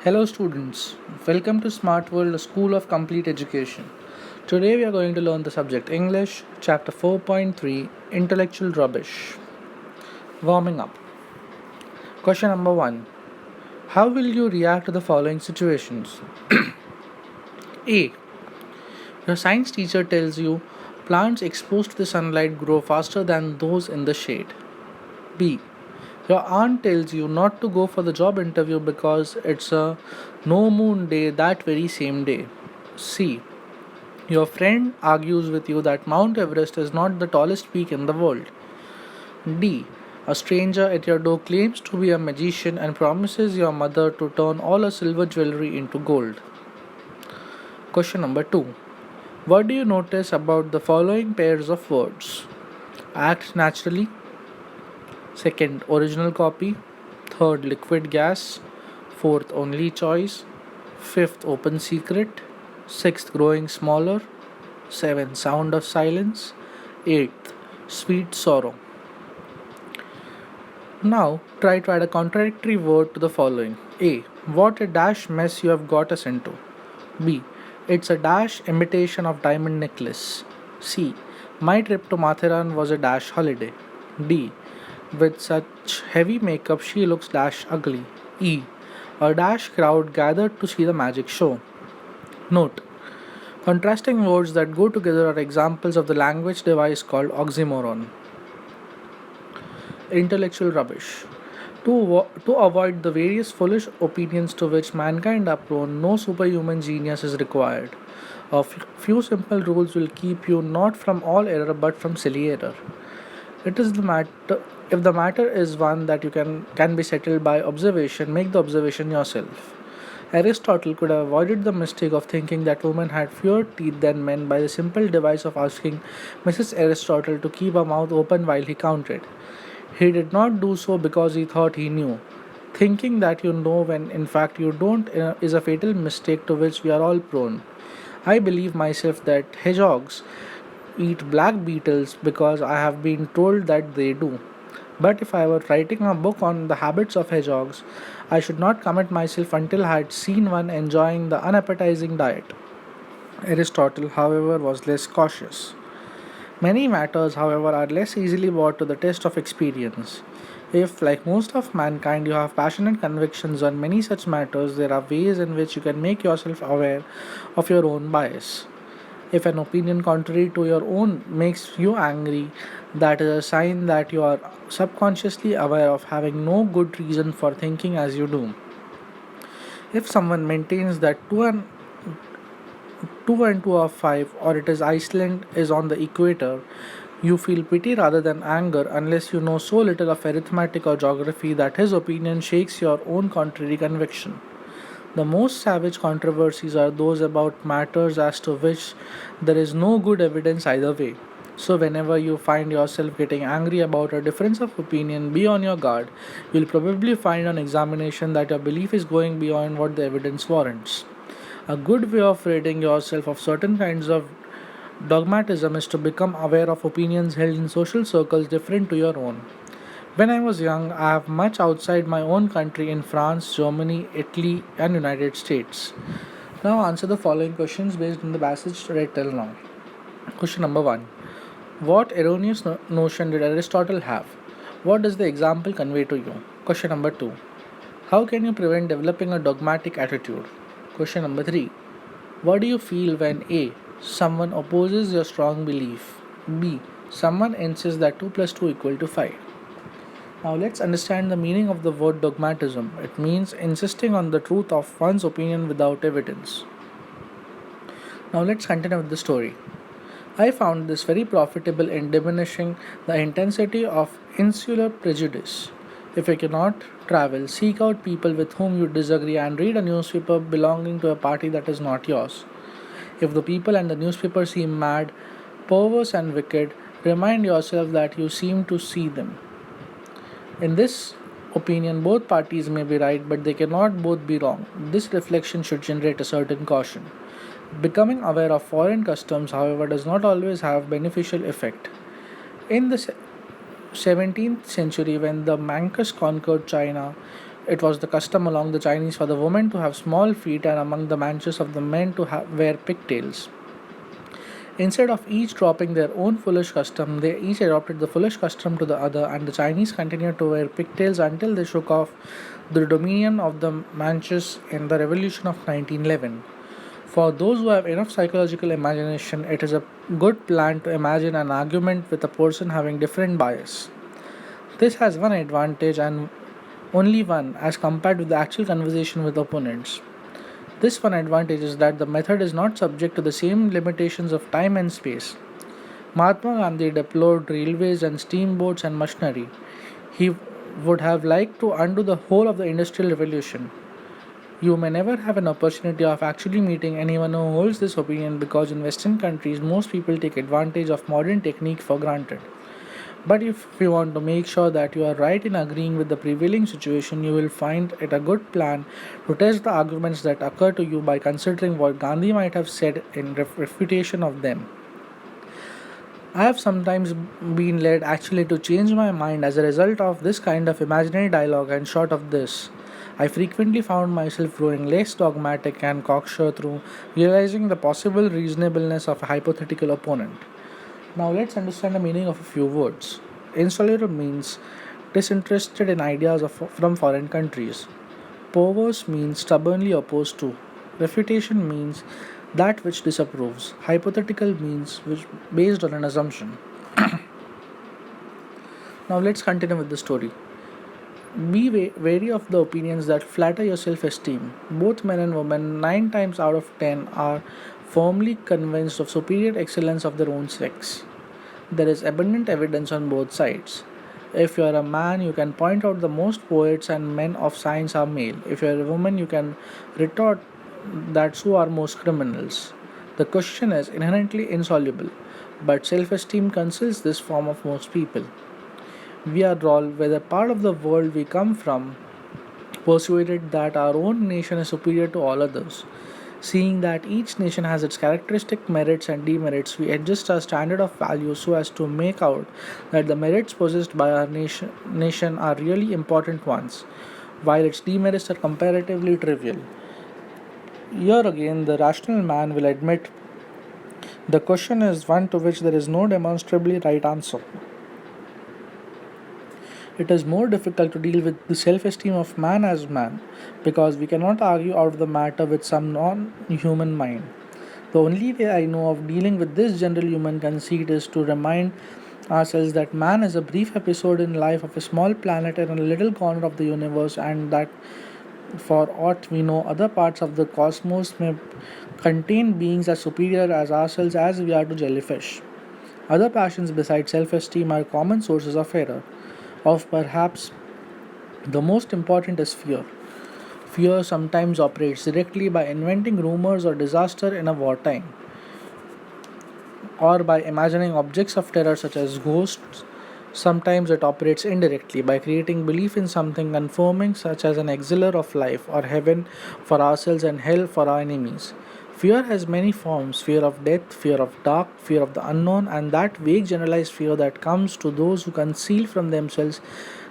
Hello, students. Welcome to Smart World, a school of complete education. Today, we are going to learn the subject English, Chapter 4.3 Intellectual Rubbish. Warming up. Question number 1. How will you react to the following situations? A. Your science teacher tells you plants exposed to the sunlight grow faster than those in the shade. B. Your aunt tells you not to go for the job interview because it's a no moon day that very same day. C. Your friend argues with you that Mount Everest is not the tallest peak in the world. D. A stranger at your door claims to be a magician and promises your mother to turn all her silver jewelry into gold. Question number 2. What do you notice about the following pairs of words? Act naturally. Second, original copy. Third, liquid gas. Fourth, only choice. Fifth, open secret. Sixth, growing smaller. Seventh, sound of silence. Eighth, sweet sorrow. Now, try to add a contradictory word to the following. A. What a dash mess you have got us into. B. It's a dash imitation of diamond necklace. C. My trip to Mathiran was a dash holiday. D. With such heavy makeup, she looks dash ugly. E. A dash crowd gathered to see the magic show. Note: contrasting words that go together are examples of the language device called oxymoron. Intellectual rubbish. To avoid the various foolish opinions to which mankind are prone, no superhuman genius is required. Few simple rules will keep you not from all error but from silly error. It is the matter If the matter is one that you can be settled by observation, make the observation yourself. Aristotle could have avoided the mistake of thinking that women had fewer teeth than men by the simple device of asking Mrs. Aristotle to keep her mouth open while he counted. He did not do so because he thought he knew. Thinking that you know when in fact you don't is a fatal mistake to which we are all prone. I believe myself that hedgehogs eat black beetles because I have been told that they do. But if I were writing a book on the habits of hedgehogs, I should not commit myself until I had seen one enjoying the unappetizing diet. Aristotle, however, was less cautious. Many matters, however, are less easily brought to the test of experience. If, like most of mankind, you have passionate convictions on many such matters, there are ways in which you can make yourself aware of your own bias. If an opinion contrary to your own makes you angry, that is a sign that you are subconsciously aware of having no good reason for thinking as you do. If someone maintains that 2 and 2 are 5, or it is Iceland is on the equator, you feel pity rather than anger unless you know so little of arithmetic or geography that his opinion shakes your own contrary conviction. The most savage controversies are those about matters as to which there is no good evidence either way. So, whenever you find yourself getting angry about a difference of opinion, be on your guard. You'll probably find on examination that your belief is going beyond what the evidence warrants. A good way of ridding yourself of certain kinds of dogmatism is to become aware of opinions held in social circles different to your own. When I was young, I have much outside my own country in France, Germany, Italy, and United States. Now answer the following questions based on the passage read till now. Question number 1. What erroneous notion did Aristotle have? What does the example convey to you? Question number 2. How can you prevent developing a dogmatic attitude? Question number 3. What do you feel when A. Someone opposes your strong belief? B. Someone insists that 2 plus 2 equal to 5. Now let's understand the meaning of the word dogmatism. It means insisting on the truth of one's opinion without evidence. Now let's continue with the story. I found this very profitable in diminishing the intensity of insular prejudice. If you cannot travel, seek out people with whom you disagree and read a newspaper belonging to a party that is not yours. If the people and the newspaper seem mad, perverse, and wicked, remind yourself that you seem to see them. In this opinion, both parties may be right, but they cannot both be wrong. This reflection should generate a certain caution. Becoming aware of foreign customs, however, does not always have beneficial effect. In the 17th century, when the Manchus conquered China, It was the custom among the Chinese for the women to have small feet and among the Manchus of the men to wear pigtails. Instead of each dropping their own foolish custom, they each adopted the foolish custom to the other, and the Chinese continued to wear pigtails until they shook off the dominion of the Manchus in the Revolution of 1911. For those who have enough psychological imagination, it is a good plan to imagine an argument with a person having different bias. This has one advantage and only one as compared with the actual conversation with opponents. This one advantage is that the method is not subject to the same limitations of time and space. Mahatma Gandhi deplored railways and steamboats and machinery. He would have liked to undo the whole of the Industrial Revolution. You may never have an opportunity of actually meeting anyone who holds this opinion because in Western countries most people take advantage of modern technique for granted. But if you want to make sure that you are right in agreeing with the prevailing situation, you will find it a good plan to test the arguments that occur to you by considering what Gandhi might have said in refutation of them. I have sometimes been led actually to change my mind as a result of this kind of imaginary dialogue, and short of this, I frequently found myself growing less dogmatic and cocksure through realizing the possible reasonableness of a hypothetical opponent. Now let's understand the meaning of a few words. Insulator means disinterested in ideas from foreign countries. Perverse means stubbornly opposed to. Refutation means that which disapproves. Hypothetical means which based on an assumption. Now let's continue with the story. Be wary of the opinions that flatter your self esteem. Both men and women, 9 times out of 10, are firmly convinced of superior excellence of their own sex. There is abundant evidence on both sides. If you are a man, you can point out the most poets and men of science are male. If you are a woman, you can retort that so are most criminals. The question is inherently insoluble, but self esteem conceals this form of most people. We are all, whether part of the world we come from, persuaded that our own nation is superior to all others. Seeing that each nation has its characteristic merits and demerits, we adjust our standard of value so as to make out that the merits possessed by our nation are really important ones, while its demerits are comparatively trivial. Here again, the rational man will admit the question is one to which there is no demonstrably right answer. It is more difficult to deal with the self esteem of man as man because we cannot argue out the matter with some non human mind. The only way I know of dealing with this general human conceit is to remind ourselves that man is a brief episode in life of a small planet in a little corner of the universe, and that for aught we know, other parts of the cosmos may contain beings as superior as ourselves as we are to jellyfish. Other passions besides self esteem are common sources of error. Of perhaps the most important is fear. Fear sometimes operates directly by inventing rumors or disaster in a wartime, or by imagining objects of terror such as ghosts. Sometimes it operates indirectly by creating belief in something confirming, such as an auxiliary of life or heaven for ourselves and hell for our enemies. Fear has many forms: fear of death, fear of dark, fear of the unknown, and that vague generalized fear that comes to those who conceal from themselves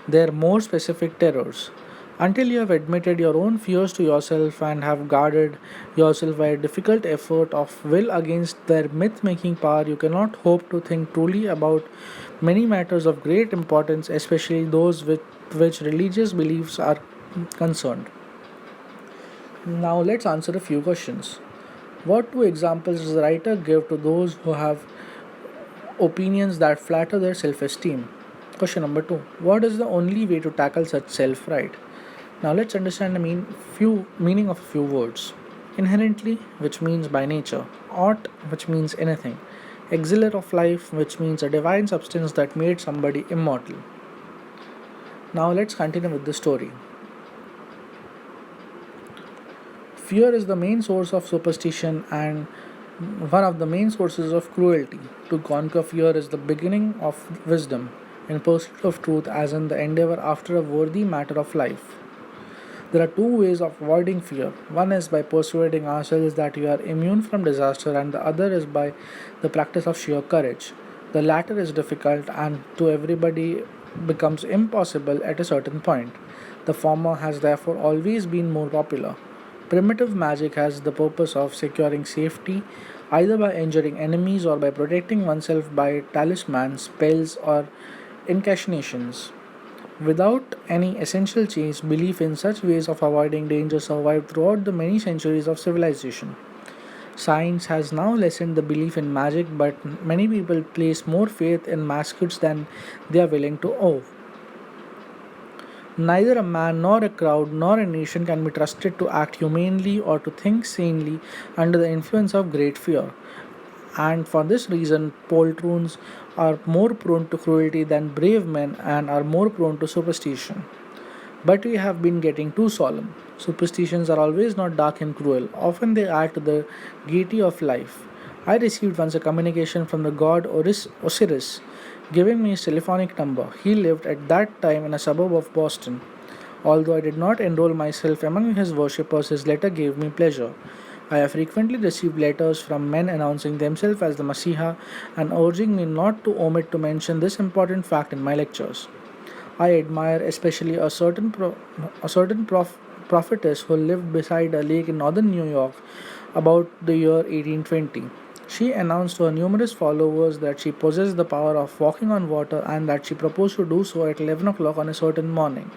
their more specific terrors. Until you have admitted your own fears to yourself and have guarded yourself by a difficult effort of will against their myth making power, you cannot hope to think truly about many matters of great importance, especially those with which religious beliefs are concerned. Now, let's answer a few questions. What two examples does the writer give to those who have opinions that flatter their self esteem? Question number two: what is the only way to tackle such self right? Now let's understand the meaning of a few words. Inherently, which means by nature; ought, which means anything; exilic of life, which means a divine substance that made somebody immortal. Now let's continue with the story. Fear is the main source of superstition and one of the main sources of cruelty. To conquer fear is the beginning of wisdom, in pursuit of truth, as in the endeavor after a worthy matter of life. There are two ways of avoiding fear. One is by persuading ourselves that we are immune from disaster, and the other is by the practice of sheer courage. The latter is difficult and to everybody becomes impossible at a certain point. The former has therefore always been more popular. Primitive magic has the purpose of securing safety either by injuring enemies or by protecting oneself by talismans, spells, or incantations. Without any essential change, belief in such ways of avoiding danger survived throughout the many centuries of civilization. Science has now lessened the belief in magic, but many people place more faith in mascots than they are willing to owe. Neither a man, nor a crowd, nor a nation can be trusted to act humanely or to think sanely under the influence of great fear. And for this reason, poltroons are more prone to cruelty than brave men and are more prone to superstition. But we have been getting too solemn. Superstitions are always not dark and cruel, often they add to the gaiety of life. I received once a communication from the god Osiris giving me his telephonic number. He lived at that time in a suburb of Boston. Although I did not enroll myself among his worshippers, his letter gave me pleasure. I have frequently received letters from men announcing themselves as the Messiah and urging me not to omit to mention this important fact in my lectures. I admire especially a certain prophetess who lived beside a lake in northern New York about the year 1820. She announced to her numerous followers that she possessed the power of walking on water and that she proposed to do so at 11 o'clock on a certain morning.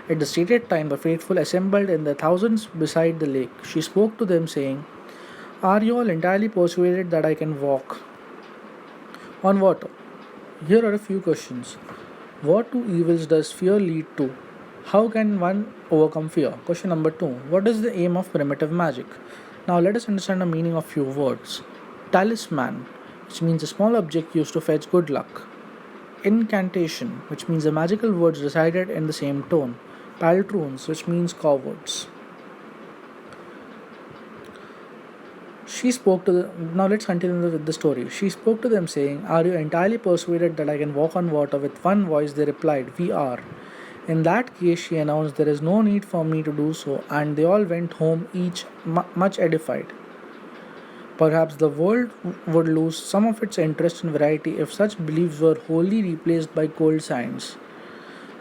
At the stated time, the faithful assembled in their thousands beside the lake. She spoke to them, saying, "Are you all entirely persuaded that I can walk on water?" Here are a few questions. What two evils does fear lead to? How can one overcome fear? Question number two. What is the aim of primitive magic? Now let us understand the meaning of few words. Talisman, which means a small object used to fetch good luck. Incantation, which means the magical words recited in the same tone. Paltroons, which means cowards. She spoke to the. Now let's continue with the story. She spoke to them, saying, "Are you entirely persuaded that I can walk on water?" With one voice, they replied, "We are." In that case, she announced, "There is no need for me to do so," and they all went home, each much edified. Perhaps the world would lose some of its interest and variety if such beliefs were wholly replaced by cold science.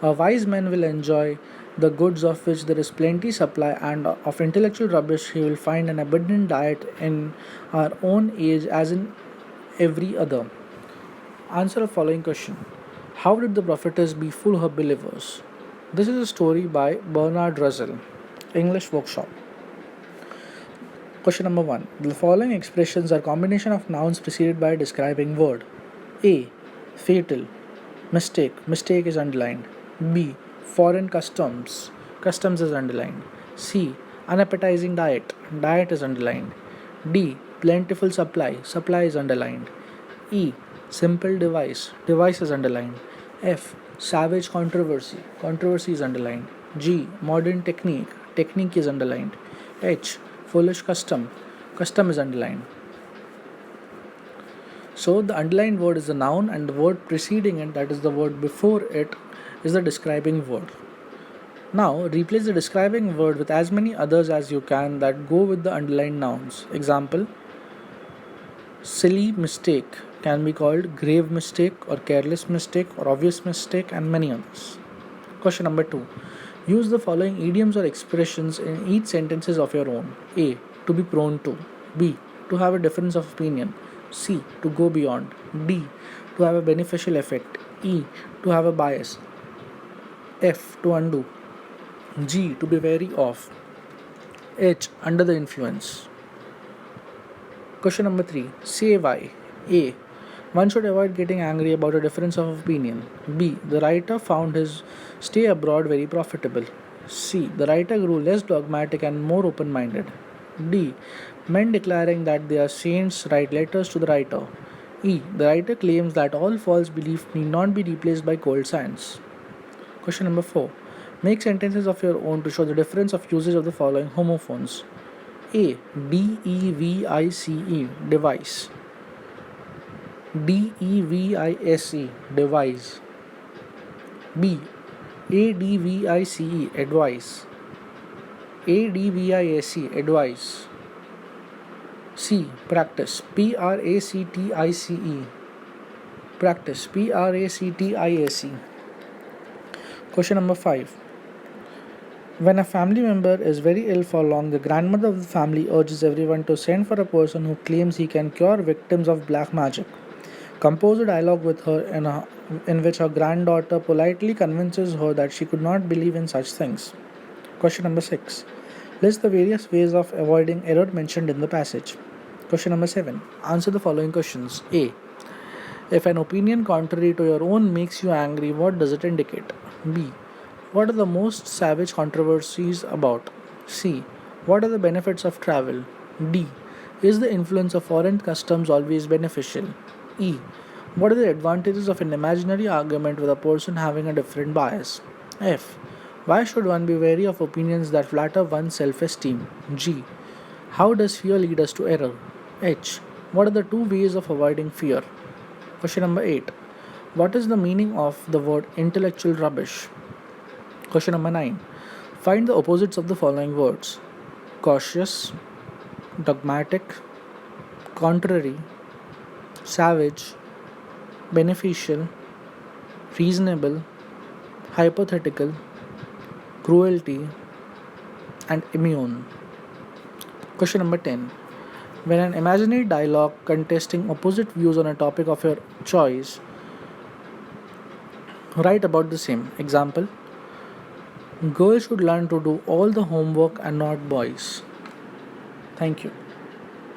A wise man will enjoy the goods of which there is plenty supply, and of intellectual rubbish he will find an abundant diet in our own age as in every other. Answer the following question. How did the prophetess befool her believers? This is a story by Bernard Russell, English Workshop. Question number 1. The following expressions are combination of nouns preceded by a describing word. A. Fatal. Mistake. Mistake is underlined. B. Foreign customs. Customs is underlined. C. Unappetizing diet. Diet is underlined. D. Plentiful supply. Supply is underlined. E. Simple device. Device is underlined. F. Savage controversy. Controversy is underlined. G. Modern technique. Technique is underlined. H. Foolish custom. Custom is underlined. So the underlined word is the noun and the word preceding it, that is the word before it, is the describing word. Now replace the describing word with as many others as you can that go with the underlined nouns. Example: silly mistake can be called grave mistake or careless mistake or obvious mistake and many others. Question number 2. Use the following idioms or expressions in each sentences of your own. A. To be prone to. B. To have a difference of opinion. C. To go beyond. D. To have a beneficial effect. E. To have a bias. F. To undo. G. To be wary of. H. Under the influence. Question number 3. Say why. A. One should avoid getting angry about a difference of opinion. B. The writer found his stay abroad very profitable. C. The writer grew less dogmatic and more open minded. D. Men declaring that they are saints write letters to the writer. E. The writer claims that all false belief need not be replaced by cold science. Question number 4. Make sentences of your own to show the difference of usage of the following homophones. A. device. Device. Devise. Devise. B. Advice. Advice. Advice. Advice. C. Practice. Practice. Practice. Pracice. Question number 5. When a family member is very ill for long, the grandmother of the family urges everyone to send for a person who claims he can cure victims of black magic. Compose a dialogue with her in which her granddaughter politely convinces her that she could not believe in such things. Question number 6. List the various ways of avoiding error mentioned in the passage. Question number 7. Answer the following questions. A. If an opinion contrary to your own makes you angry, what does it indicate? B. What are the most savage controversies about? C. What are the benefits of travel? D. Is the influence of foreign customs always beneficial? E. What are the advantages of an imaginary argument with a person having a different bias? F. Why should one be wary of opinions that flatter one's self esteem? G. How does fear lead us to error? H. What are the two ways of avoiding fear? Question number 8. What is the meaning of the word intellectual rubbish? Question number 9. Find the opposites of the following words: cautious, dogmatic, contrary, savage, beneficial, reasonable, hypothetical, cruelty, and immune. Question number 10. When an imaginary dialogue contesting opposite views on a topic of your choice, write about the same. Example: girls should learn to do all the homework and not boys. Thank you.